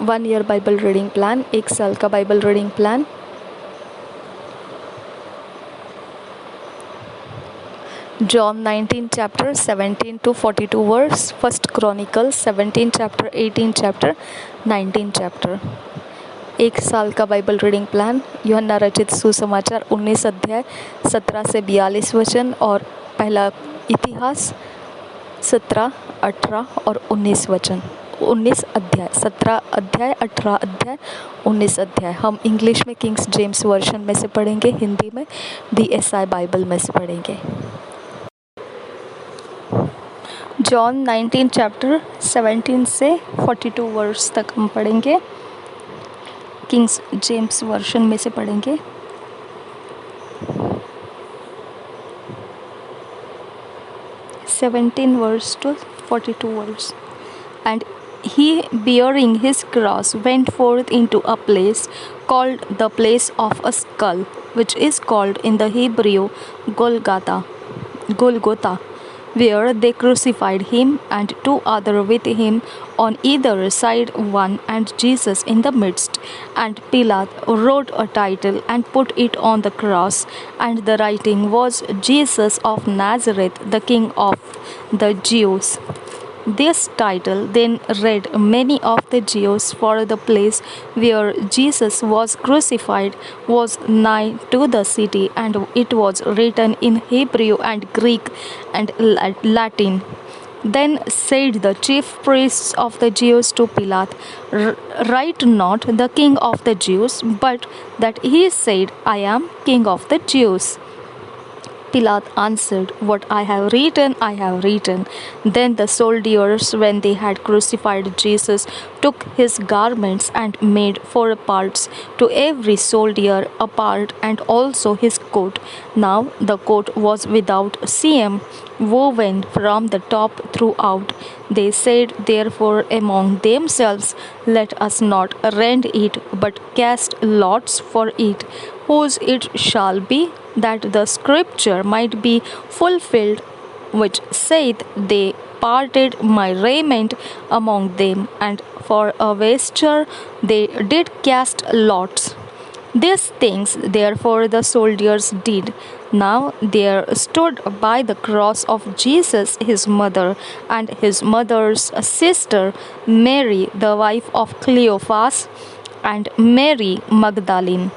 1 year Bible reading plan, 1 साल का Bible reading plan. John 19 chapter 17 to 42 verse, 1 Chronicles 17 chapter 18 chapter 19 chapter। 1 साल का Bible reading plan, यूहन्ना रचित सुसमाचार 19 अध्याय 17 से 42 वचन और पहला इतिहास 17, 18 और 19 वचन। 19 अध्याय, 17 अध्याय, 18 अध्याय, 19 अध्याय। हम इंग्लिश में किंग्स जेम्स वर्जन में से पढ़ेंगे, हिंदी में DSI बाइबल में से पढ़ेंगे। जॉन 19 चैप्टर 17 से 42 वर्स तक हम पढ़ेंगे, किंग्स जेम्स वर्जन में से पढ़ेंगे। (17 verse to 42 verse). And he, bearing his cross, went forth into a place called the place of a skull, which is called in the Hebrew Golgotha, where they crucified him and two others with him on either side, one and Jesus in the midst. And Pilate wrote a title and put it on the cross, and the writing was, Jesus of Nazareth, the King of the Jews. This title then read many of the Jews, for the place where Jesus was crucified was nigh to the city, and it was written in Hebrew and Greek and Latin. Then said the chief priests of the Jews to Pilate, Write not the King of the Jews, but that he said, I am King of the Jews. Pilate answered, What I have written, I have written. Then the soldiers, when they had crucified Jesus, took his garments and made 4 parts, to every soldier a part, and also his coat. Now the coat was without seam, woven from the top throughout. They said therefore among themselves, Let us not rend it, but cast lots for it, whose it shall be, that the scripture might be fulfilled, which saith, They parted my raiment among them, and for a vesture they did cast lots. These things therefore the soldiers did. Now there stood by the cross of Jesus his mother, and his mother's sister Mary, the wife of Cleophas, and Mary Magdalene.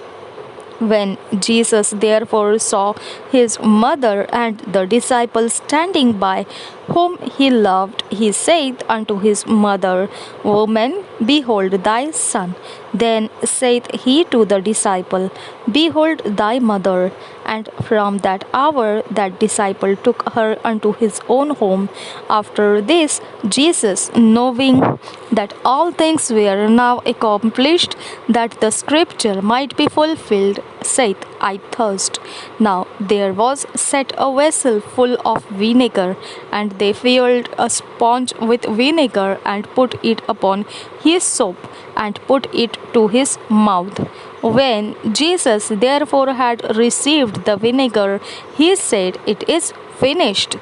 When Jesus therefore saw his mother and the disciples standing by, whom he loved, he saith unto his mother, Woman, behold thy son. Then saith he to the disciple, Behold thy mother. And from that hour that disciple took her unto his own home. After this, Jesus, knowing that all things were now accomplished, that the scripture might be fulfilled, saith, I thirst. Now there was set a vessel full of vinegar, and they filled a sponge with vinegar, and put it upon hyssop, and put it to his mouth. When Jesus therefore had received the vinegar, he said, It is finished.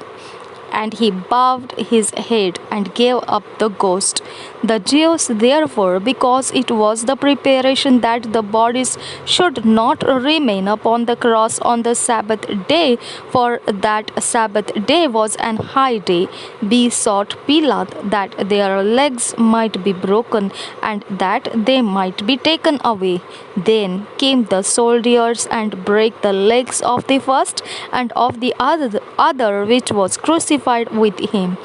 And he bowed his head and gave up the ghost. The Jews therefore, because it was the preparation that the bodies should not remain upon the cross on the Sabbath day, for that Sabbath day was an high day, besought Pilate that their legs might be broken, and that they might be taken away. Then came the soldiers and brake the legs of the first and of the other which was crucified with him.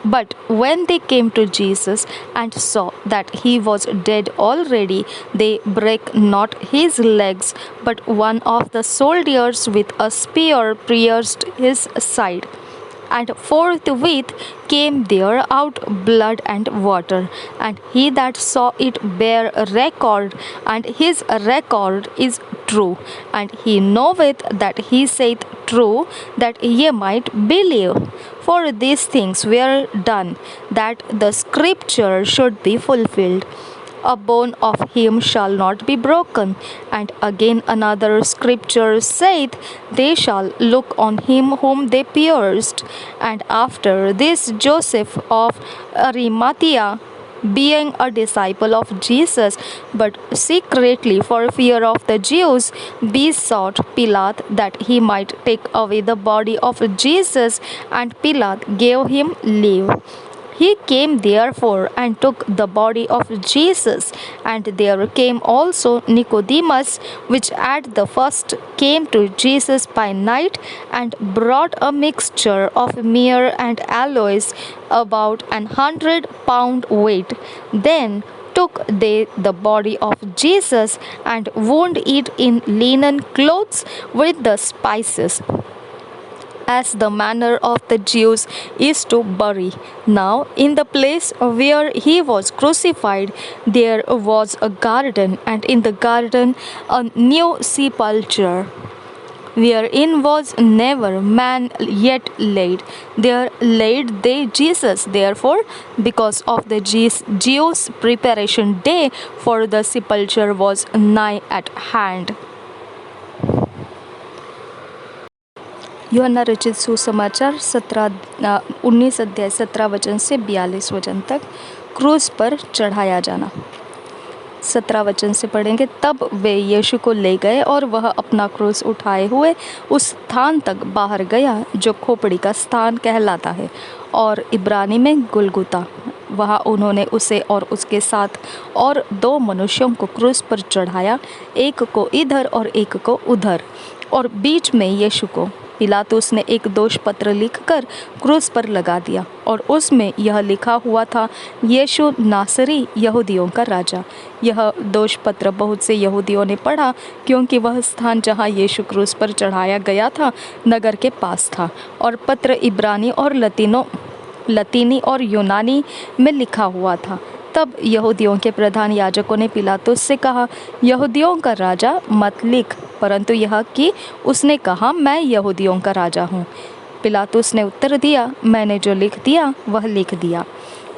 But when they came to Jesus and saw that he was dead already, they brake not his legs, but one of the soldiers with a spear pierced his side. And forthwith came there out blood and water. And he that saw it bare record, and his record is true. And he knoweth that he saith true, that ye might believe. For these things were done, that the scripture should be fulfilled. a bone of him shall not be broken. And again another scripture saith, They shall look on him whom they pierced. And after this Joseph of Arimathea, being a disciple of Jesus, but secretly for fear of the Jews, besought Pilate that he might take away the body of Jesus, and Pilate gave him leave. He came therefore and took the body of Jesus. And there came also Nicodemus, which at the first came to Jesus by night, and brought a mixture of myrrh and aloes, about 100 pound weight. Then took they the body of Jesus, and wound it in linen clothes with the spices, as the manner of the Jews is to bury. Now, in the place where he was crucified, there was a garden, and in the garden a new sepulchre, wherein was never man yet laid. There laid they Jesus. Therefore, because of the Jews' preparation day, for the sepulchre was nigh at hand. यूहन्ना रचित सुसमाचार 19 अध्याय 17 वचन से 42 वचन तक। क्रूस पर चढ़ाया जाना। 17 वचन से पढ़ेंगे। तब वे यीशु को ले गए, और वह अपना क्रूस उठाए हुए उस स्थान तक बाहर गया जो खोपड़ी का स्थान कहलाता है, और इब्रानी में गुलगुता। वहाँ उन्होंने उसे और उसके साथ और 2 मनुष्यों को क्रूस पर चढ़ाया, एक को इधर और एक को उधर, और बीच में यीशु को। पिलातुस ने एक दोष पत्र लिखकर क्रूस पर लगा दिया, और उसमें यह लिखा हुआ था, यीशु नासरी, यहूदियों का राजा। यह दोष पत्र बहुत से यहूदियों ने पढ़ा, क्योंकि वह स्थान जहाँ यीशु क्रूस पर चढ़ाया गया था नगर के पास था, और पत्र इब्रानी और लतीनी और यूनानी में लिखा हुआ था। तब यहूदियों के प्रधान याजकों ने पिलातुस से कहा, यहूदियों का राजा मत लिख, परंतु यह कि उसने कहा, मैं यहूदियों का राजा हूँ। पिलातुस ने उत्तर दिया, मैंने जो लिख दिया वह लिख दिया।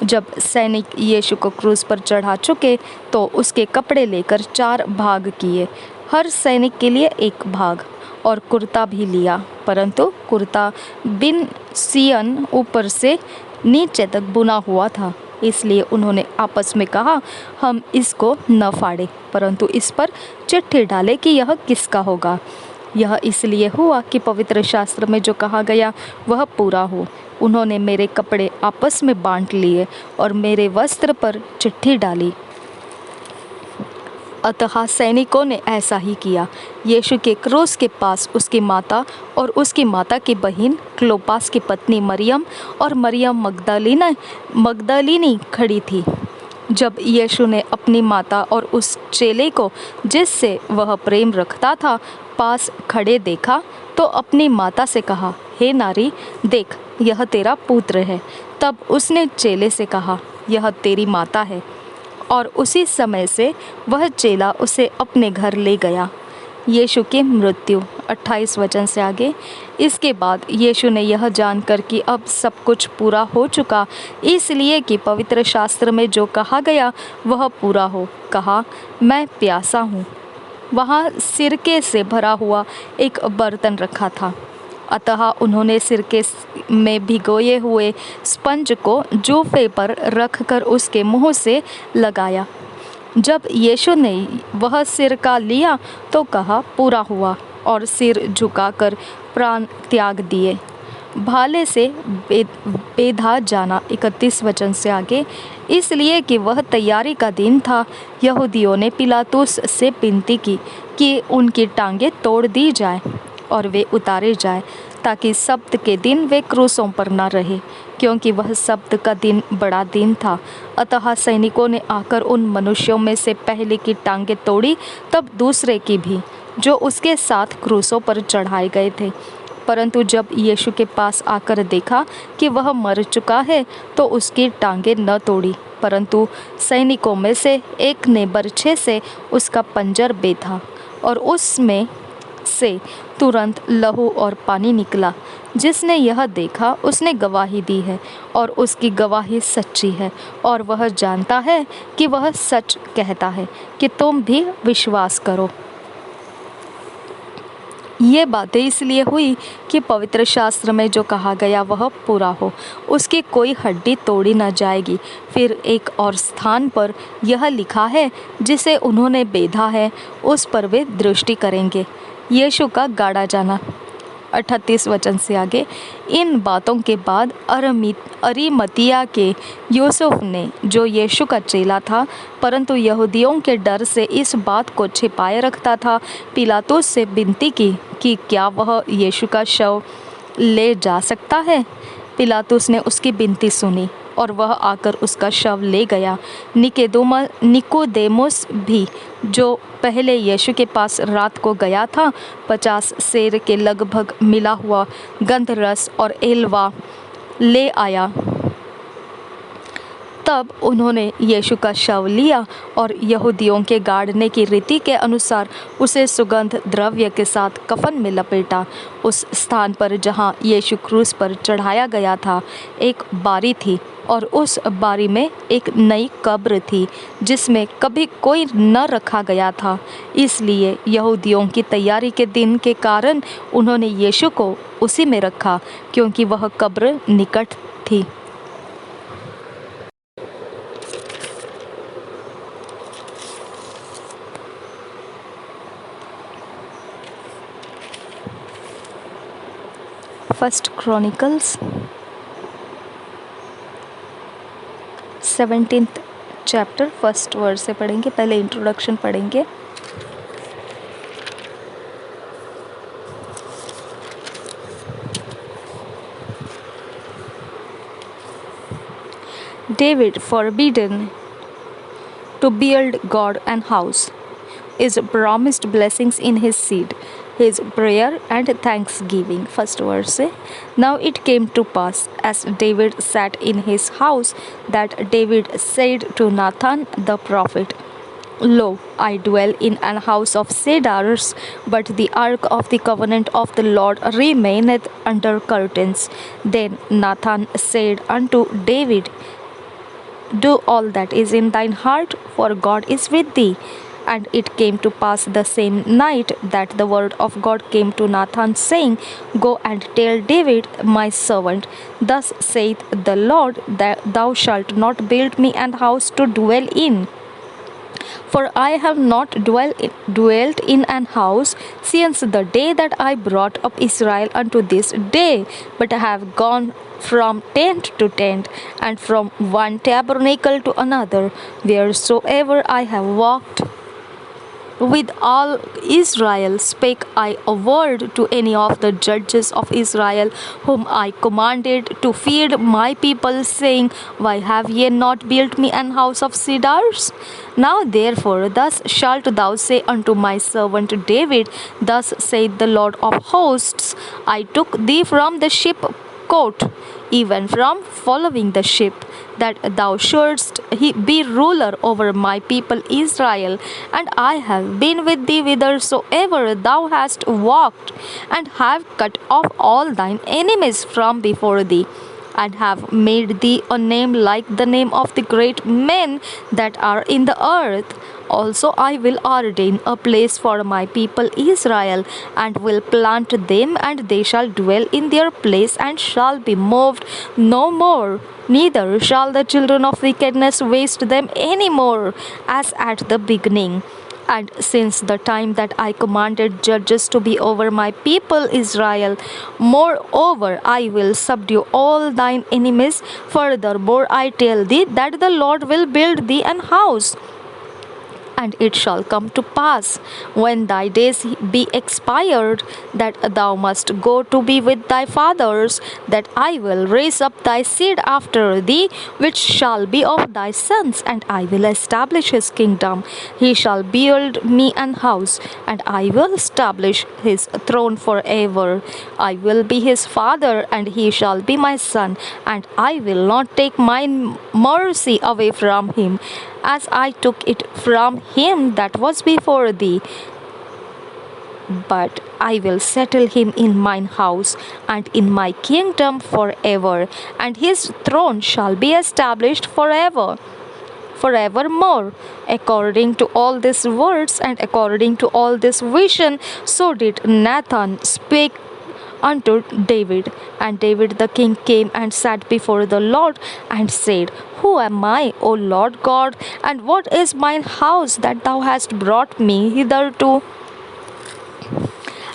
जब सैनिक यीशु को क्रूस पर चढ़ा चुके, तो उसके कपड़े लेकर 4 भाग किए, हर सैनिक के लिए 1 भाग, और कुर्ता भी लिया, परंतु कुर्ता बिन सियन ऊपर से नीचे तक बुना हुआ था। इसलिए उन्होंने आपस में कहा, हम इसको न फाड़े, परंतु इस पर चिट्ठी डाले कि यह किसका होगा। यह इसलिए हुआ कि पवित्र शास्त्र में जो कहा गया वह पूरा हो। उन्होंने मेरे कपड़े आपस में बांट लिए और मेरे वस्त्र पर चिट्ठी डाली। अतः सैनिकों ने ऐसा ही किया। यीशु के क्रूस के पास उसकी माता और उसकी माता की बहन क्लोपास की पत्नी मरियम और मरियम मगदलीनी खड़ी थी। जब यीशु ने अपनी माता और उस चेले को, जिससे वह प्रेम रखता था, पास खड़े देखा, तो अपनी माता से कहा, हे नारी, देख, यह तेरा पुत्र है। तब उसने चेले से कहा, यह तेरी माता है। और उसी समय से वह चेला उसे अपने घर ले गया। यीशु की मृत्यु 28 वचन से आगे। इसके बाद यीशु ने यह जानकर कि अब सब कुछ पूरा हो चुका, इसलिए कि पवित्र शास्त्र में जो कहा गया वह पूरा हो, कहा, मैं प्यासा हूँ। वहाँ सिरके से भरा हुआ एक बर्तन रखा था। अतः उन्होंने सिरके में भिगोए हुए स्पंज को जूफे पर रखकर उसके मुंह से लगाया। जब यीशु ने वह सिरका लिया तो कहा, पूरा हुआ, और सिर झुकाकर प्राण त्याग दिए। भाले से बेधा जाना 31 वचन से आगे। इसलिए कि वह तैयारी का दिन था, यहूदियों ने पिलातुस से विनती की कि उनकी टांगें तोड़ दी जाए और वे उतारे जाए, ताकि सब्त के दिन वे क्रूसों पर न रहे, क्योंकि वह सब्त का दिन बड़ा दिन था। अतः सैनिकों ने आकर उन मनुष्यों में से पहले की टांगें तोड़ी, तब दूसरे की भी, जो उसके साथ क्रूसों पर चढ़ाए गए थे। परंतु जब यीशु के पास आकर देखा कि वह मर चुका है, तो उसकी टांगें न तोड़ी, परंतु सैनिकों में से एक ने बर्छे से उसका पंजर बेधा और उसमें से तुरंत लहू और पानी निकला। जिसने यह देखा उसने गवाही दी है और उसकी गवाही सच्ची है, और वह जानता है कि वह सच कहता है, कि तुम भी विश्वास करो। ये बातें इसलिए हुई कि पवित्र शास्त्र में जो कहा गया वह पूरा हो, उसकी कोई हड्डी तोड़ी न जाएगी। फिर एक और स्थान पर यह लिखा है, जिसे उन्होंने बेधा है उस पर वे दृष्टि करेंगे। यीशु का गाड़ा जाना। 38 वचन से आगे। इन बातों के बाद अरिमतिया के यूसुफ ने, जो यीशु का चेला था परंतु यहूदियों के डर से इस बात को छिपाए रखता था, पिलातुस से विनती की कि क्या वह यीशु का शव ले जा सकता है। पिलातुस ने उसकी विनती सुनी और वह आकर उसका शव ले गया। निकोदेमुस भी, जो पहले यीशु के पास रात को गया था, 50 सेर के लगभग मिला हुआ गंधरस और एलवा ले आया। तब उन्होंने यीशु का शव लिया और यहूदियों के गाड़ने की रीति के अनुसार उसे सुगंध द्रव्य के साथ कफन में लपेटा। उस स्थान पर जहाँ यीशु क्रूस पर चढ़ाया गया था एक बारी थी, और उस बारी में एक नई कब्र थी जिसमें कभी कोई न रखा गया था। इसलिए यहूदियों की तैयारी के दिन के कारण उन्होंने यीशु को उसी में रखा, क्योंकि वह कब्र निकट थी। First Chronicles 17th chapter first verse से पढ़ेंगे। पहले इंट्रोडक्शन पढ़ेंगे। David, forbidden to build God an house, is promised blessings in his seed, his prayer and thanksgiving. First verse. Now it came to pass, as David sat in his house, that David said to Nathan the prophet, Lo, I dwell in an house of cedars, but the ark of the covenant of the Lord remaineth under curtains. Then Nathan said unto David, Do all that is in thine heart, for God is with thee. And it came to pass the same night that the word of God came to Nathan, saying, Go and tell David my servant, Thus saith the Lord, that thou shalt not build me an house to dwell in. For I have not dwelt in an house since the day that I brought up Israel unto this day, but have gone from tent to tent, and from one tabernacle to another, wheresoever I have walked. With all Israel spake I a word to any of the judges of Israel, whom I commanded to feed my people, saying, Why have ye not built me an house of cedars? Now therefore thus shalt thou say unto my servant David, Thus saith the Lord of hosts, I took thee from the ship coat, even from following the ship, that thou shouldst be ruler over my people Israel. And I have been with thee whithersoever thou hast walked, and have cut off all thine enemies from before thee, and have made thee a name like the name of the great men that are in the earth. Also I will ordain a place for my people Israel, and will plant them, and they shall dwell in their place, and shall be moved no more. Neither shall the children of wickedness waste them any more, as at the beginning. And since the time that I commanded judges to be over my people Israel, moreover I will subdue all thine enemies. Furthermore I tell thee that the Lord will build thee an house. And it shall come to pass, when thy days be expired, that thou must go to be with thy fathers, that I will raise up thy seed after thee, which shall be of thy sons, and I will establish his kingdom. He shall build me an house, and I will establish his throne forever. I will be his father, and he shall be my son, and I will not take my mercy away from him, as I took it from him that was before thee. but I will settle him in mine house and in my kingdom forever, and his throne shall be established forevermore. According to all these words and according to all this vision, so did Nathan speak unto David. And David the king came and sat before the Lord and said, Who am I, O Lord God, and what is mine house that thou hast brought me hitherto?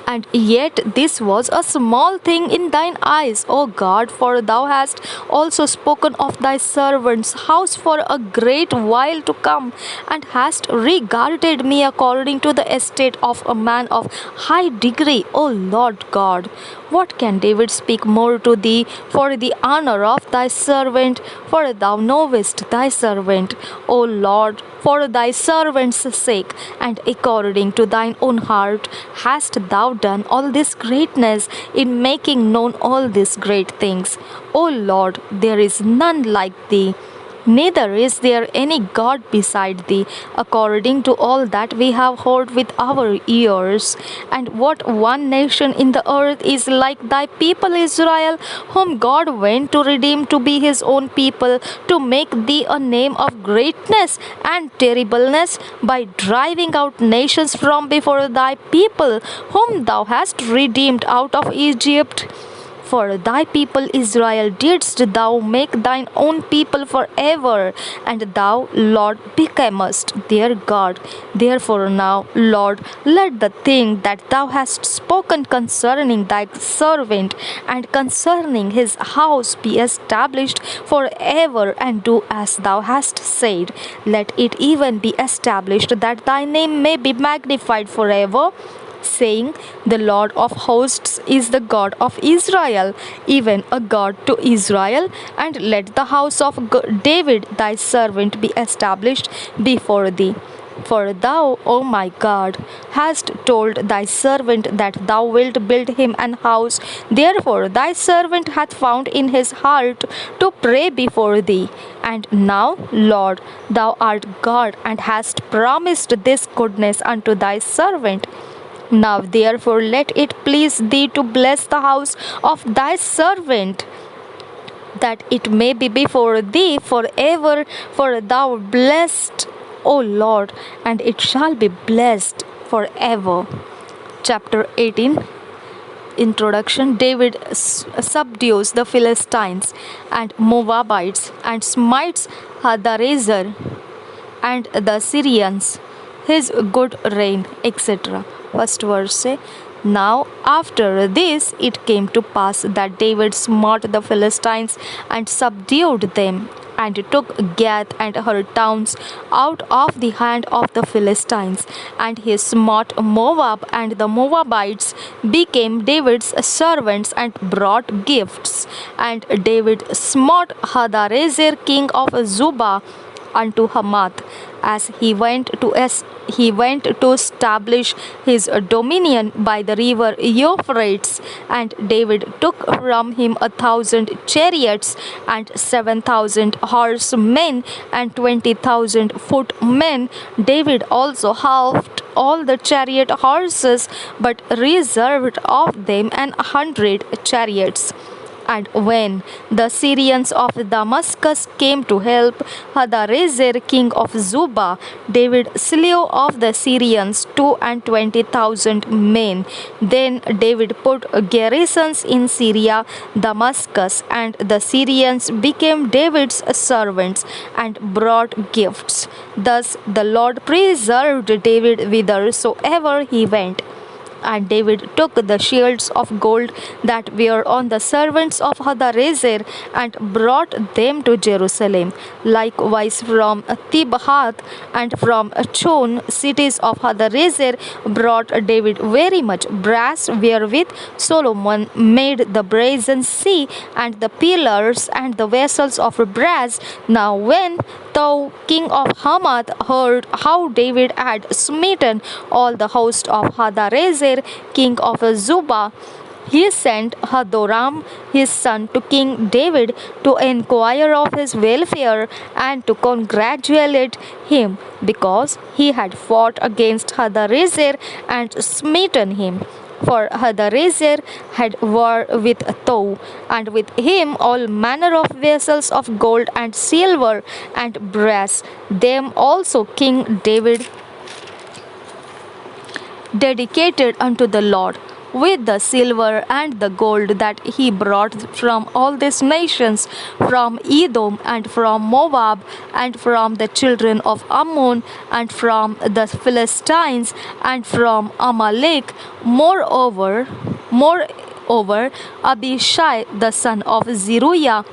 And yet this was a small thing in thine eyes, O God, for thou hast also spoken of thy servant's house for a great while to come, and hast regarded me according to the estate of a man of high degree, O Lord God. What can David speak more to thee for the honor of thy servant? For thou knowest thy servant, O Lord, for thy servant's sake, and according to thine own heart hast thou done all this greatness in making known all these great things. O Lord, there is none like thee. Neither is there any God beside thee, according to all that we have heard with our ears. And what one nation in the earth is like thy people Israel, whom God went to redeem to be his own people, to make thee a name of greatness and terribleness, by driving out nations from before thy people, whom thou hast redeemed out of Egypt? For thy people Israel didst thou make thine own people forever, and thou, Lord, becamest their God. Therefore now, Lord, let the thing that thou hast spoken concerning thy servant and concerning his house be established forever, and do as thou hast said. Let it even be established that thy name may be magnified forever, saying, The Lord of hosts is the God of Israel, even a God to Israel. And let the house of David thy servant be established before thee. For thou, O my God, hast told thy servant that thou wilt build him an house. Therefore thy servant hath found in his heart to pray before thee. And now, Lord, thou art God, and hast promised this goodness unto thy servant. Now therefore let it please thee to bless the house of thy servant, that it may be before thee forever, for thou blessed, O Lord, and it shall be blessed forever. Chapter 18. Introduction. David subdues the Philistines and Moabites and smites Hadarezer and the Syrians, his good reign, etc. First verse say, Now after this it came to pass that David smote the Philistines and subdued them, and took Gath and her towns out of the hand of the Philistines. And he smote Moab, and the Moabites became David's servants and brought gifts. And David smote Hadarezer king of Zobah unto Hamath, as he went to establish his dominion by the river Euphrates. And David took from him 1,000 chariots and 7,000 horsemen and 20,000 footmen. David also halved all the chariot horses, but reserved of them 100 chariots. And when the Syrians of Damascus came to help Hadarezer king of Zobah, David slew of the Syrians 22,000 men. Then David put garrisons in Syria, Damascus, and the Syrians became David's servants and brought gifts. Thus the Lord preserved David whithersoever he went. And David took the shields of gold that were on the servants of Hadarezer and brought them to Jerusalem. Likewise from Tibhath and from Chon, cities of Hadarezer, brought David very much brass, wherewith Solomon made the brazen sea and the pillars and the vessels of brass. Now when thou, king of Hamath, heard how David had smitten all the host of Hadarezer king of Zobah, He sent Hadoram his son to King David to inquire of his welfare and to congratulate him because he had fought against Hadarezer and smitten him. For Hadarezer had war with Tou, and with him all manner of vessels of gold and silver and brass. Them also King David dedicated unto the Lord, with the silver and the gold that he brought from all these nations, from Edom and from Moab, and from the children of Ammon, and from the Philistines, and from Amalek. Moreover, Abishai the son of Seir,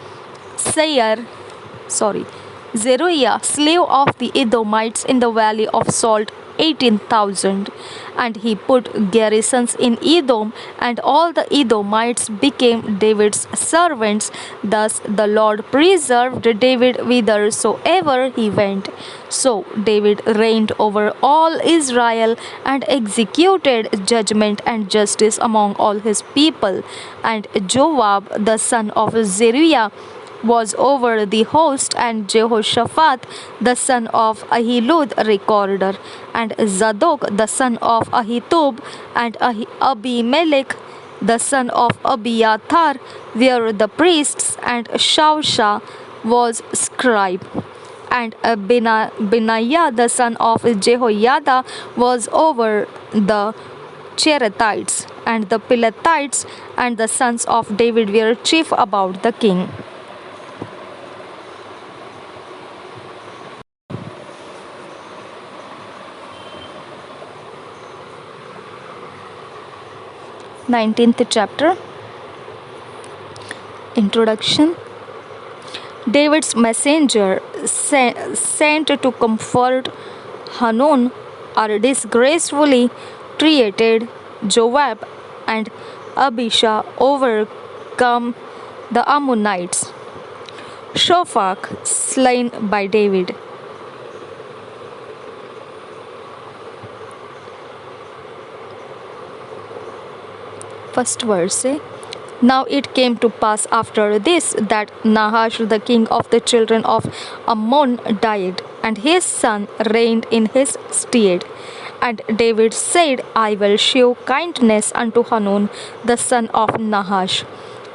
sorry, Zeruiah, slave of the Edomites in the valley of Salt, 18,000. And he put garrisons in Edom, and all the Edomites became David's servants. Thus the Lord preserved David whithersoever he went. So David reigned over all Israel and executed judgment and justice among all his people. And Joab the son of Zeruiah was over the host, and Jehoshaphat the son of Ahilud recorder, and Zadok the son of Ahitub, and Abimelech the son of Abiathar were the priests, and Shausha was scribe. And Benaiah the son of Jehoiada was over the Cherethites, and the Pelethites, and the sons of David were chief about the king. 19th chapter. Introduction. David's messenger sent to comfort Hanun are disgracefully treated. Joab and Abishai overcome the Ammonites. Shaphat slain by David. First verse. Now it came to pass after this that Nahash the king of the children of Ammon died, and his son reigned in his stead. And David said, I will shew kindness unto Hanun the son of Nahash,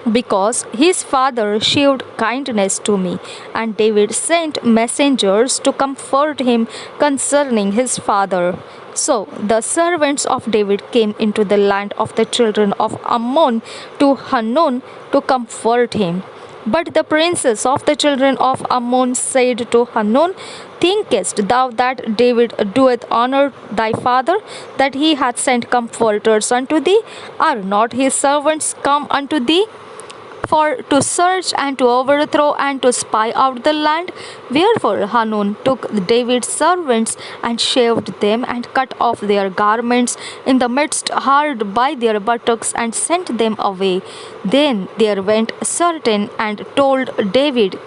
because his father shewed kindness to me. And David sent messengers to comfort him concerning his father. So the servants of David came into the land of the children of Ammon to Hanun to comfort him. But the princes of the children of Ammon said to Hanun, Thinkest thou that David doeth honor thy father, that he hath sent comforters unto thee? Are not his servants come unto thee for to search and to overthrow and to spy out the land? Wherefore Hanun took David's servants and shaved them and cut off their garments in the midst hard by their buttocks and sent them away. Then there went certain and told David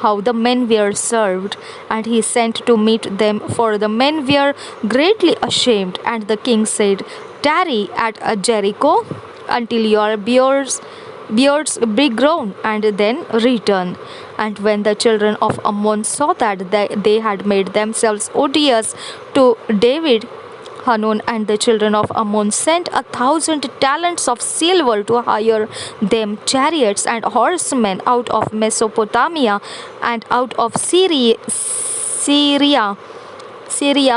how the men were served, and he sent to meet them, for the men were greatly ashamed. And the king said, Tarry at Jericho until your beards be grown, and then return. And when the children of Ammon saw that they had made themselves odious to David, Hanun and the children of Ammon sent 1,000 talents of silver to hire them chariots and horsemen out of Mesopotamia and out of Syria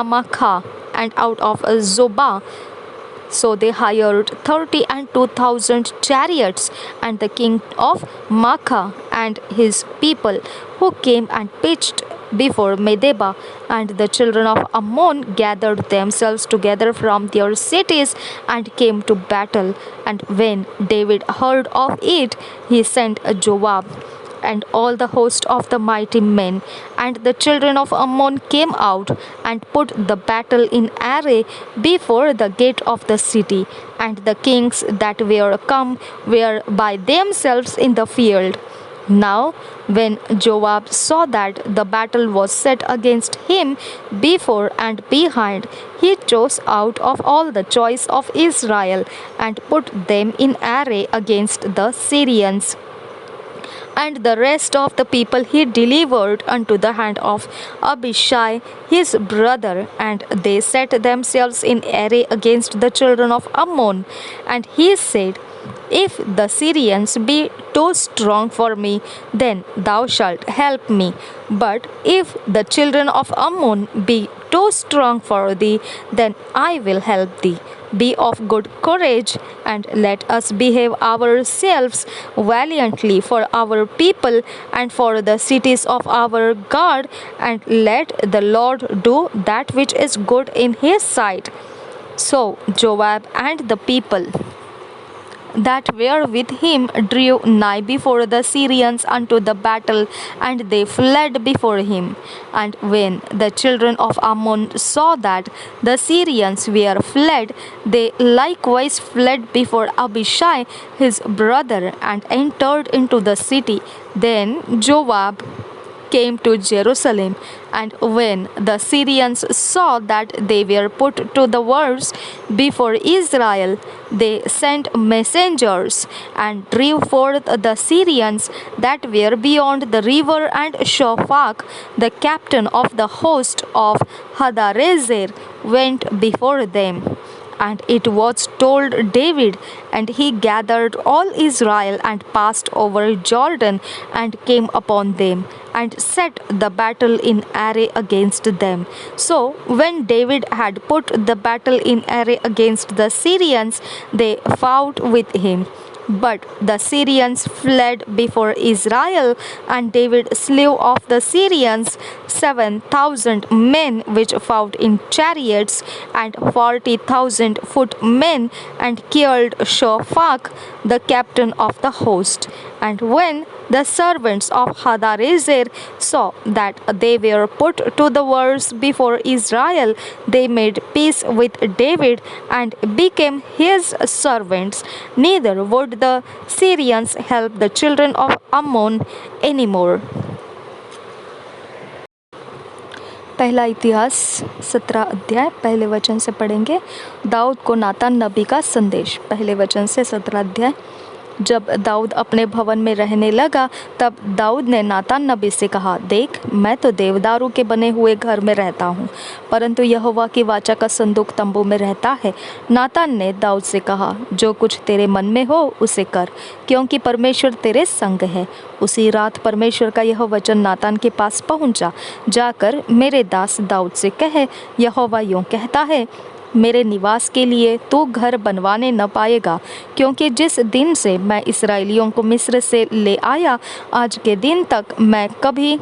Makkah, and out of Zobah. So they hired 32,000 chariots, and the king of Makkah and his people, who came and pitched before Medeba. And the children of Ammon gathered themselves together from their cities and came to battle. And when David heard of it, he sent Joab and all the host of the mighty men. And the children of Ammon came out and put the battle in array before the gate of the city. And the kings that were come were by themselves in the field. Now, when Joab saw that the battle was set against him before and behind, he chose out of all the choice of Israel and put them in array against the Syrians. And the rest of the people he delivered unto the hand of Abishai his brother, and they set themselves in array against the children of Ammon. And he said, If the Syrians be too strong for me, then thou shalt help me. But if the children of Ammon be too strong for thee, then I will help thee. Be of good courage, and let us behave ourselves valiantly for our people and for the cities of our God, and let the Lord do that which is good in his sight. So Joab and the people that were with him drew nigh before the Syrians unto the battle, and they fled before him. And when the children of Ammon saw that the Syrians were fled, they likewise fled before Abishai his brother, and entered into the city. Then Joab came to Jerusalem. And when the Syrians saw that they were put to the worse before Israel, they sent messengers and drew forth the Syrians that were beyond the river, and Shophak, the captain of the host of Hadarezer, went before them. And it was told David, and he gathered all Israel and passed over Jordan and came upon them and set the battle in array against them. So when David had put the battle in array against the Syrians, they fought with him. But the Syrians fled before Israel, and David slew of the Syrians 7,000 men which fought in chariots, and 40,000 footmen, and killed Shophak, the captain of the host. And when the servants of Hadarezer saw that they were put to the worse before Israel, they made peace with David and became his servants. Neither would the Syrians help the children of Ammon anymore. पहला इतिहास 17 अध्याय पहले वचन से पढ़ेंगे। दाऊद को नातान नबी का संदेश। पहले वचन से 17 अध्याय। जब दाऊद अपने भवन में रहने लगा, तब दाऊद ने नातान नबी से कहा, देख, मैं तो देवदारू के बने हुए घर में रहता हूँ, परंतु यहोवा की वाचा का संदूक तंबू में रहता है। नातान ने दाऊद से कहा, जो कुछ तेरे मन में हो उसे कर, क्योंकि परमेश्वर तेरे संग है। उसी रात परमेश्वर का यह वचन नातान के पास पहुँचा, जाकर मेरे दास दाऊद से कहे, यहोवा यूँ कहता है, मेरे निवास के लिए तू घर बनवाने न पाएगा, क्योंकि जिस दिन से मैं इस्राएलियों को मिस्र से ले आया, आज के दिन तक मैं कभी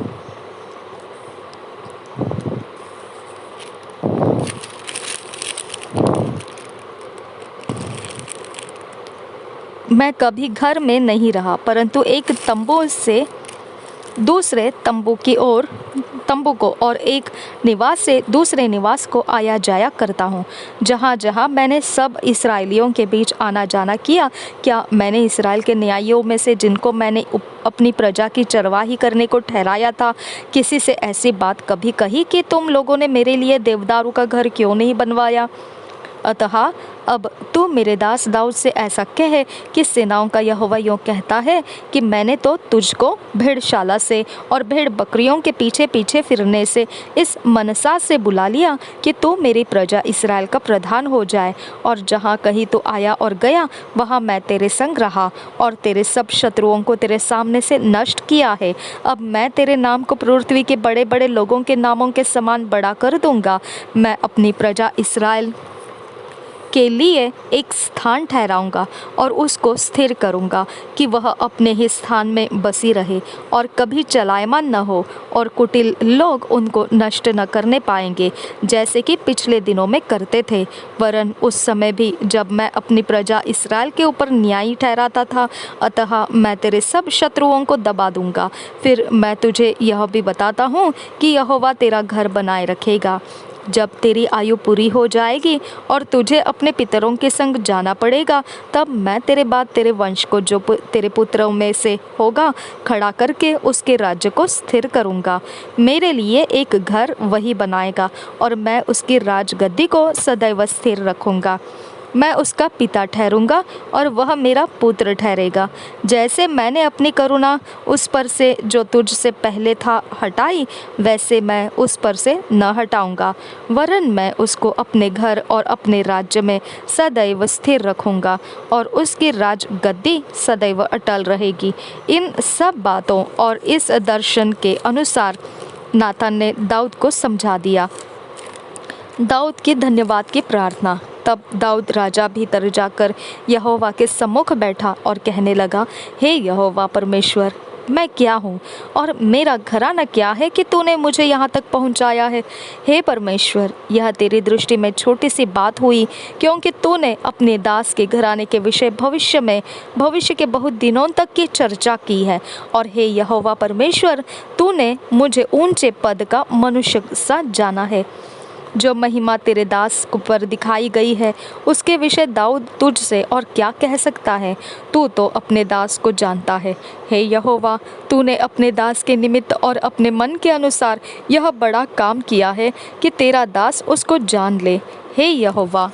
घर में नहीं रहा, परंतु एक तंबू से दूसरे तंबू को और एक निवास से दूसरे निवास को आया जाया करता हूँ। जहाँ जहाँ मैंने सब इस्राएलियों के बीच आना जाना किया, क्या मैंने इस्राएल के न्यायियों में से जिनको मैंने अपनी प्रजा की चरवाही करने को ठहराया था, किसी से ऐसी बात कभी कही कि तुम लोगों ने मेरे लिए देवदारू का घर क्यों नहीं बनवाया? अतः अब तू मेरे दास दाऊद से ऐसा कहे कि सेनाओं का यहोवा यूँ कहता है कि मैंने तो तुझको भेड़शाला से और भेड़ बकरियों के पीछे पीछे फिरने से इस मनसा से बुला लिया कि तू मेरी प्रजा इस्राएल का प्रधान हो जाए, और जहाँ कहीं तू आया और गया वहाँ मैं तेरे संग रहा और तेरे सब शत्रुओं को तेरे सामने से नष्ट किया है। अब मैं तेरे नाम को पृथ्वी के बड़े बड़े लोगों के नामों के समान बड़ा कर दूँगा। मैं अपनी प्रजा इस्राएल के लिए एक स्थान ठहराऊंगा और उसको स्थिर करूंगा कि वह अपने ही स्थान में बसी रहे और कभी चलायमान न हो, और कुटिल लोग उनको नष्ट न करने पाएंगे, जैसे कि पिछले दिनों में करते थे। वरन उस समय भी जब मैं अपनी प्रजा इस्राएल के ऊपर न्यायी ठहराता था, अतः मैं तेरे सब शत्रुओं को दबा दूंगा। फिर मैं तुझे यह भी बताता हूँ कि यहोवा तेरा घर बनाए रखेगा। जब तेरी आयु पूरी हो जाएगी और तुझे अपने पितरों के संग जाना पड़ेगा, तब मैं तेरे बाद तेरे वंश को जो तेरे पुत्रों में से होगा खड़ा करके उसके राज्य को स्थिर करूँगा। मेरे लिए एक घर वही बनाएगा और मैं उसकी राजगद्दी को सदैव स्थिर रखूँगा। मैं उसका पिता ठहरूंगा और वह मेरा पुत्र ठहरेगा। जैसे मैंने अपनी करुणा उस पर से जो तुझसे पहले था हटाई, वैसे मैं उस पर से न हटाऊंगा, वरन मैं उसको अपने घर और अपने राज्य में सदैव स्थिर रखूंगा और उसकी राजगद्दी सदैव अटल रहेगी। इन सब बातों और इस दर्शन के अनुसार नातान ने दाऊद को समझा दिया। दाऊद की धन्यवाद की प्रार्थना। तब दाऊद राजा भीतर जाकर यहोवा के सम्मुख बैठा और कहने लगा, हे यहोवा परमेश्वर, मैं क्या हूँ और मेरा घराना क्या है कि तूने मुझे यहाँ तक पहुँचाया है। हे परमेश्वर, यह तेरी दृष्टि में छोटी सी बात हुई, क्योंकि तूने अपने दास के घराने के विषय भविष्य के बहुत दिनों तक की चर्चा की है। और हे यहोवा परमेश्वर, तूने मुझे ऊंचे पद का मनुष्य सा जाना है। जो महिमा तेरे दास पर दिखाई गई है, उसके विषय दाऊद तुझसे और क्या कह सकता है? तू तो अपने दास को जानता है। हे यहोवा, तूने अपने दास के निमित्त और अपने मन के अनुसार यह बड़ा काम किया है कि तेरा दास उसको जान ले। हे यहोवा,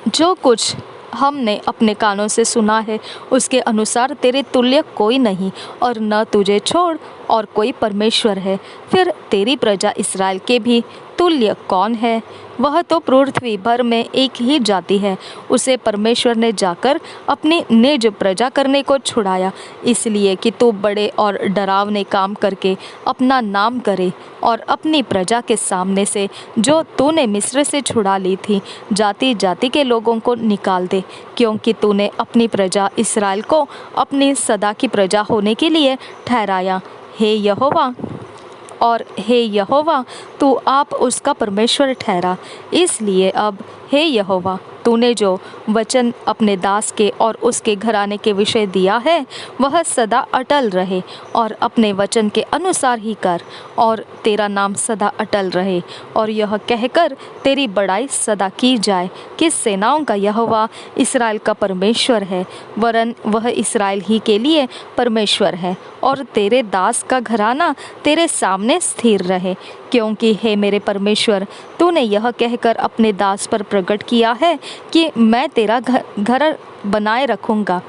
जो कुछ हमने अपने कानों से सुना है, उसके अनुसार तेरे तुल्य कोई नहीं और न तुझे छोड़ और कोई परमेश्वर है। फिर तेरी प्रजा इस्राएल के भी तुल्य कौन है? वह तो पृथ्वी भर में एक ही जाति है। उसे परमेश्वर ने जाकर अपनी निज प्रजा करने को छुड़ाया, इसलिए कि तू बड़े और डरावने काम करके अपना नाम करे और अपनी प्रजा के सामने से जो तूने मिस्र से छुड़ा ली थी, जाति जाति के लोगों को निकाल दे, क्योंकि तूने अपनी प्रजा इस्राएल को अपनी सदा की प्रजा होने के लिए ठहराया। हे यहोवा, और हे यहोवा, तू आप उसका परमेश्वर ठहरा। इसलिए अब हे यहोवा, तूने जो वचन अपने दास के और उसके घराने के विषय दिया है, वह सदा अटल रहे और अपने वचन के अनुसार ही कर, और तेरा नाम सदा अटल रहे। और यह कहकर तेरी बड़ाई सदा की जाए कि सेनाओं का यहोवा इस्राएल का परमेश्वर है, वरन वह इस्राएल ही के लिए परमेश्वर है। और तेरे दास का घराना तेरे सामने स्थिर रहे, क्योंकि हे मेरे परमेश्वर, तूने यह कहकर अपने दास पर प्रकट किया है कि मैं तेरा घर बनाए रखूँगा।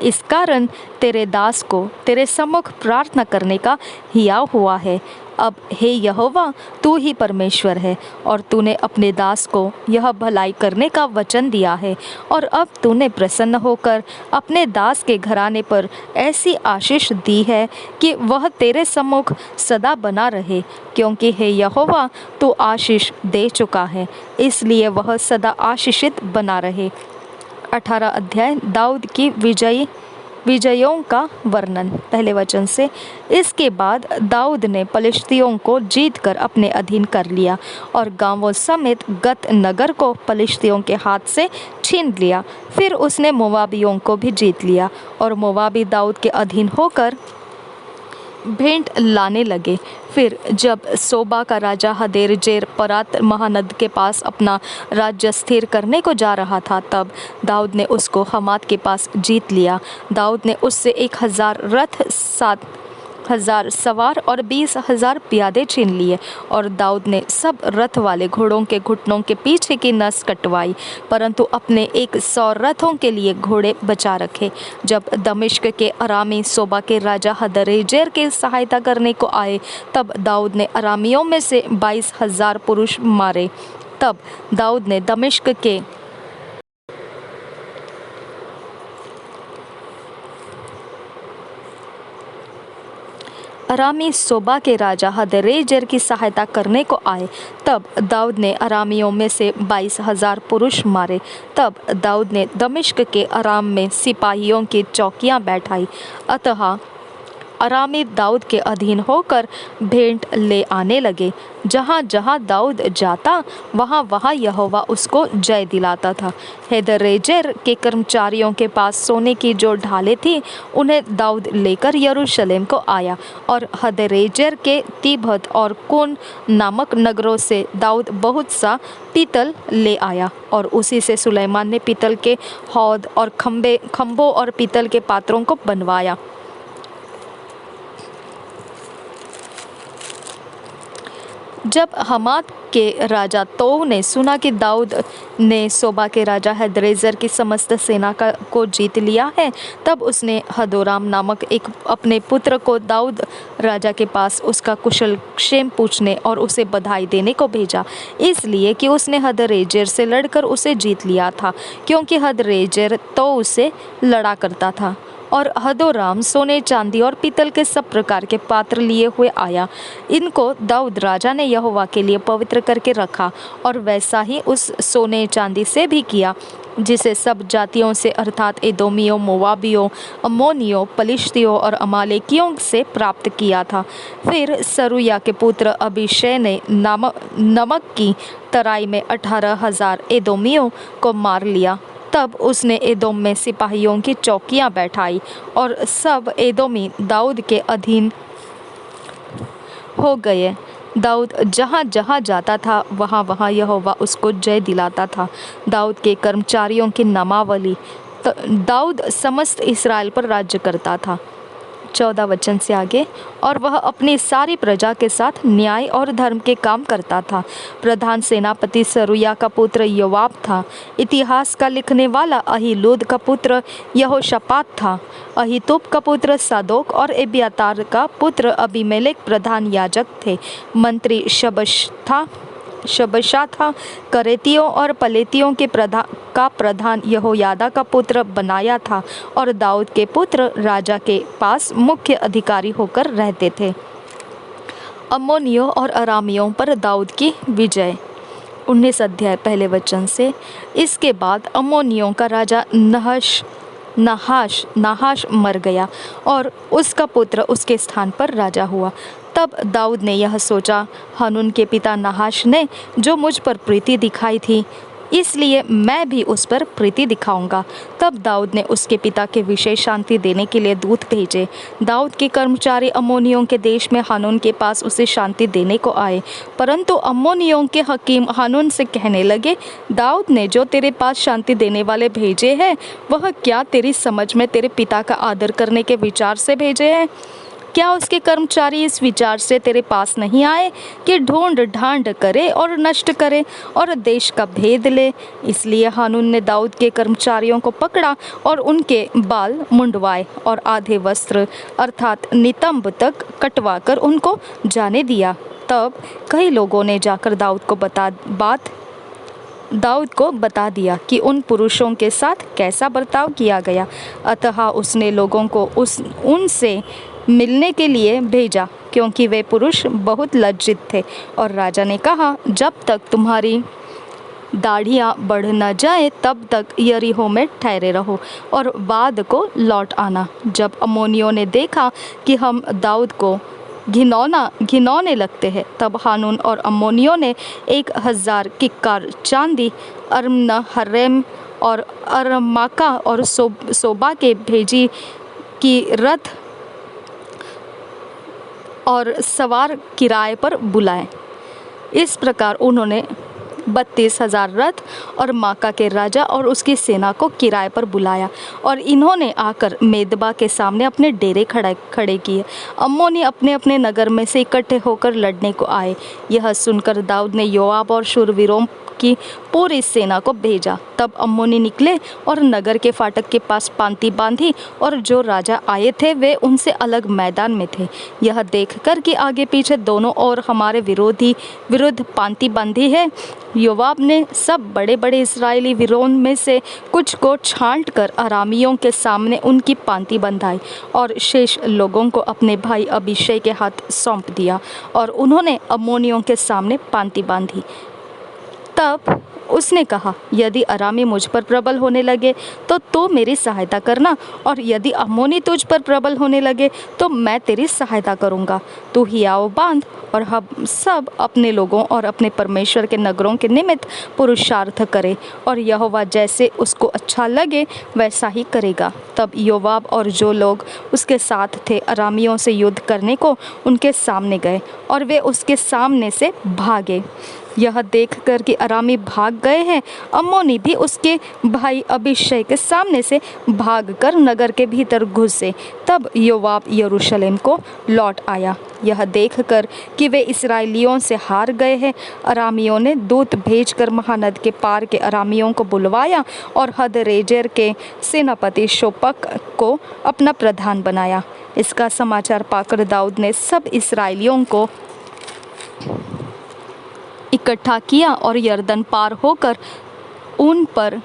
इस कारण तेरे दास को तेरे सम्मुख प्रार्थना करने का हियाव हुआ है। अब हे यहोवा, तू ही परमेश्वर है और तूने अपने दास को यह भलाई करने का वचन दिया है। और अब तूने प्रसन्न होकर अपने दास के घराने पर ऐसी आशीष दी है कि वह तेरे सम्मुख सदा बना रहे, क्योंकि हे यहोवा, तू आशीष दे चुका है, इसलिए वह सदा आशीषित बना रहे। 18 अध्याय दाऊद की विजयों का वर्णन। पहले वचन से, इसके बाद दाऊद ने पलिश्तियों को जीतकर अपने अधीन कर लिया और गांवों समेत गत नगर को पलिश्तियों के हाथ से छीन लिया। फिर उसने मोवाबियों को भी जीत लिया और मोवाबी दाऊद के अधीन होकर भेंट लाने लगे। फिर जब सोबा का राजा हदेरजेर परात महानद के पास अपना राज्य स्थिर करने को जा रहा था, तब दाऊद ने उसको हमात के पास जीत लिया। दाऊद ने उससे 1000 रथ, 7000 सवार और 20,000 प्यादे छीन लिए, और दाऊद ने सब रथ वाले घोड़ों के घुटनों के पीछे की नस कटवाई, परंतु अपने 100 रथों के लिए घोड़े बचा रखे। जब दमिश्क के अरामी सोबा के राजा हदरेजेर की सहायता करने को आए, तब दाऊद ने अरामियों में से 22,000 पुरुष मारे। तब दाऊद ने दमिश्क के अरामी सोबा के राजा हदरेजेर की सहायता करने को आए, तब दाऊद ने अरामियों में से 22,000 पुरुष मारे। तब दाऊद ने दमिश्क के अराम में सिपाहियों की चौकियां बैठाई। अतः अरामी दाऊद के अधीन होकर भेंट ले आने लगे। जहाँ जहाँ दाऊद जाता वहाँ वहाँ यहोवा उसको जय दिलाता था। हदरेजेर के कर्मचारियों के पास सोने की जो ढालें थी उन्हें दाऊद लेकर यरूशलेम को आया, और हदरेजेर के तिबहत और कून नामक नगरों से दाऊद बहुत सा पीतल ले आया, और उसी से सुलेमान ने पीतल के हौद और खम्भों और पीतल के पात्रों को बनवाया। जब हमात के राजा तोऊ ने सुना कि दाऊद ने सोबा के राजा हदरेजर की समस्त सेना को जीत लिया है, तब उसने हदोराम नामक एक अपने पुत्र को दाऊद राजा के पास उसका कुशल क्षेम पूछने और उसे बधाई देने को भेजा, इसलिए कि उसने हदरेजर से लड़कर उसे जीत लिया था, क्योंकि हदरेजर तोऊ से लड़ा करता था। और हदोराम सोने चांदी और पीतल के सब प्रकार के पात्र लिए हुए आया। इनको दाऊद राजा ने यहोवा के लिए पवित्र करके रखा, और वैसा ही उस सोने चांदी से भी किया जिसे सब जातियों से अर्थात एदोमियों, मोवाबियों, अम्मोनियों, पलिश्तियों और अमालेकियों से प्राप्त किया था। फिर सरूया के पुत्र अबीशै ने नमक की तराई में 18,000 एदोमियों को मार लिया। तब उसने एदोम में सिपाहियों की चौकियां बैठाई, और सब एदोमी दाऊद के अधीन हो गए। दाऊद जहाँ जहाँ जाता था वहाँ वहाँ यहोवा उसको जय दिलाता था। दाऊद के कर्मचारियों की नामावली। दाऊद समस्त इस्राएल पर राज्य करता था। 14 वचन से आगे, और वह अपनी सारी प्रजा के साथ न्याय और धर्म के काम करता था। प्रधान सेनापति सरूया का पुत्र योवाब था। इतिहास का लिखने वाला अहीलूद का पुत्र यहोशापात था। अहीतूब का पुत्र सादोक और एब्यातार का पुत्र अबीमेलेक प्रधान याजक थे। मंत्री शबशा था। करेतियों और पलेतियों के प्रधान यहोयादा का पुत्र बनाया था, और दाऊद के पुत्र राजा के पास मुख्य अधिकारी होकर रहते थे। अम्मोनियों और अरामियों पर दाऊद की विजय। 19 अध्याय पहले वचन से। इसके बाद अम्मोनियों का राजा नाहाश मर गया, और उसका पुत्र उसके स्थान पर राजा हुआ। तब दाऊद ने यह सोचा, हनून के पिता नाहाश ने जो मुझ पर प्रीति दिखाई थी, इसलिए मैं भी उस पर प्रीति दिखाऊंगा। तब दाऊद ने उसके पिता के विषय शांति देने के लिए दूत भेजे। दाऊद के कर्मचारी अम्मोनियों के देश में हानून के पास उसे शांति देने को आए, परंतु अम्मोनियों के हकीम हानून से कहने लगे, दाऊद ने जो तेरे पास शांति देने वाले भेजे हैं, वह क्या तेरी समझ में तेरे पिता का आदर करने के विचार से भेजे हैं? क्या उसके कर्मचारी इस विचार से तेरे पास नहीं आए कि ढूंढ ढांड करे और नष्ट करे और देश का भेद ले? इसलिए हानून ने दाऊद के कर्मचारियों को पकड़ा और उनके बाल मुंडवाए और आधे वस्त्र अर्थात नितंब तक कटवाकर उनको जाने दिया। तब कई लोगों ने जाकर दाऊद को बता दिया कि उन पुरुषों के साथ कैसा बर्ताव किया गया। अतः उसने लोगों को उनसे मिलने के लिए भेजा, क्योंकि वे पुरुष बहुत लज्जित थे। और राजा ने कहा, जब तक तुम्हारी दाढ़ियाँ बढ़ न जाए तब तक यरीहो में ठहरे रहो और बाद को लौट आना। जब अम्मोनियों ने देखा कि हम दाऊद को घिनौने लगते हैं, तब हानून और अम्मोनियों ने 1,000 किक्कार चांदी अरम्नहरैम और अरमाका और सोबा के भेजी की रथ और सवार किराए पर बुलाए। इस प्रकार उन्होंने 32,000 रथ और माका के राजा और उसकी सेना को किराए पर बुलाया, और इन्होंने आकर मेदबा के सामने अपने डेरे खड़े किए। अम्मोनी अपने अपने नगर में से इकट्ठे होकर लड़ने को आए। यह सुनकर दाऊद ने योआब और शूरवीरों की पूरी सेना को भेजा। तब अम्मोनी निकले और नगर के फाटक के पास पांति बांधी, और जो राजा आए थे वे उनसे अलग मैदान में थे। यह देखकर कि आगे पीछे दोनों ओर हमारे विरुद्ध पांति बांधी है, योआब ने सब बड़े बड़े इस्राएली वीरों में से कुछ को छांट कर अरामियों के सामने उनकी पांति बंधाई, और शेष लोगों को अपने भाई अबीशै के हाथ सौंप दिया, और उन्होंने अम्मोनियों के सामने पांति बांधी। तब उसने कहा, यदि अरामी मुझ पर प्रबल होने लगे तो मेरी सहायता करना, और यदि अम्मोनी तुझ पर प्रबल होने लगे तो मैं तेरी सहायता करूँगा। तू हियाव बांध और हम सब अपने लोगों और अपने परमेश्वर के नगरों के निमित्त पुरुषार्थ करे, और यहोवा जैसे उसको अच्छा लगे वैसा ही करेगा। तब योवाब और जो लोग उसके साथ थे अरामियों से युद्ध करने को उनके सामने गए, और वे उसके सामने से भागे। यह देखकर कि अरामी भाग गए हैं, अम्मोनी भी उसके भाई अबीशै के सामने से भागकर नगर के भीतर घुसे। तब योवाब यरूशलेम को लौट आया। यह देखकर कि वे इस्राएलियों से हार गए हैं, अरामियों ने दूत भेजकर महानद के पार के अरामियों को बुलवाया और हदरेजेर के सेनापति शोपक को अपना प्रधान बनाया। इसका समाचार पाकर दाऊद ने सब इस्राएलियों को इकट्ठा किया और यरदन पार होकर उन पर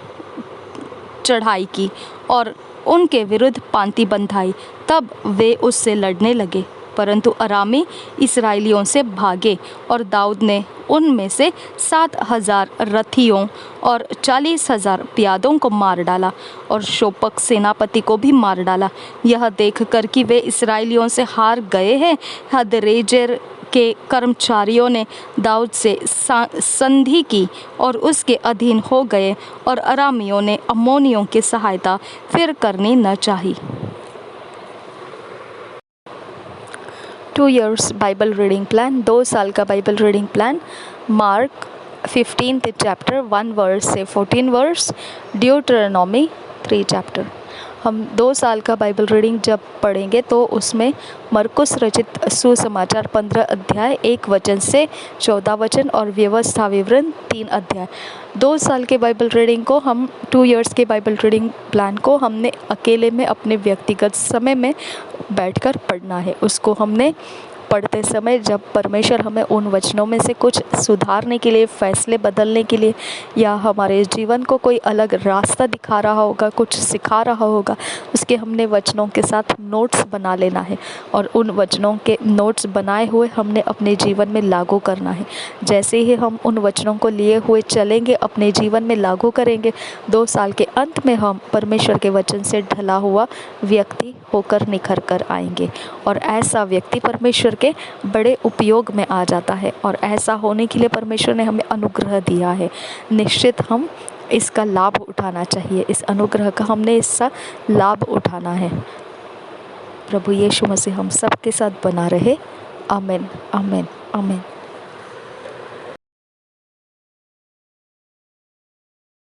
चढ़ाई की और उनके विरुद्ध पांति बंधाई। तब वे उससे लड़ने लगे, परंतु अरामी इस्राएलियों से भागे, और दाऊद ने उनमें से 7,000 रथियों और 40,000 प्यादों को मार डाला और शोपक सेनापति को भी मार डाला। यह देखकर कि वे इस्राएलियों से हार गए हैं, हदरेजेर के कर्मचारियों ने दाऊद से संधि की और उसके अधीन हो गए, और अरामियों ने अम्मोनियों की सहायता फिर करनी न चाहिए। 2 years बाइबल रीडिंग प्लान, 2 साल का Bible reading plan. Mark 15th chapter 1 verse से 14 वर्स, ड्यूटरनॉमी 3 चैप्टर। हम 2 साल का बाइबल रीडिंग जब पढ़ेंगे तो उसमें मरकुस रचित सुसमाचार 15 अध्याय 1 वचन से 14 वचन और व्यवस्था विवरण 3 अध्याय। 2 साल के बाइबल रीडिंग को हम 2 years के बाइबल रीडिंग प्लान को हमने अकेले में अपने व्यक्तिगत समय में बैठकर पढ़ना है। उसको हमने पढ़ते समय जब परमेश्वर हमें उन वचनों में से कुछ सुधारने के लिए, फैसले बदलने के लिए, या हमारे जीवन को कोई अलग रास्ता दिखा रहा होगा, कुछ सिखा रहा होगा, उसके हमने वचनों के साथ नोट्स बना लेना है और उन वचनों के नोट्स बनाए हुए हमने अपने जीवन में लागू करना है। जैसे ही हम उन वचनों को लिए हुए चलेंगे, अपने जीवन में लागू करेंगे, 2 साल के अंत में हम परमेश्वर के वचन से ढला हुआ व्यक्ति होकर निखर कर आएंगे, और ऐसा व्यक्ति परमेश्वर के बड़े उपयोग में आ जाता है। और ऐसा होने के लिए परमेश्वर ने हमें अनुग्रह दिया है। निश्चित हम इसका लाभ उठाना चाहिए, इस अनुग्रह का हमने इसका लाभ उठाना है। प्रभु यीशु मसीह हम सबके साथ बना रहे। आमीन, आमीन, आमीन।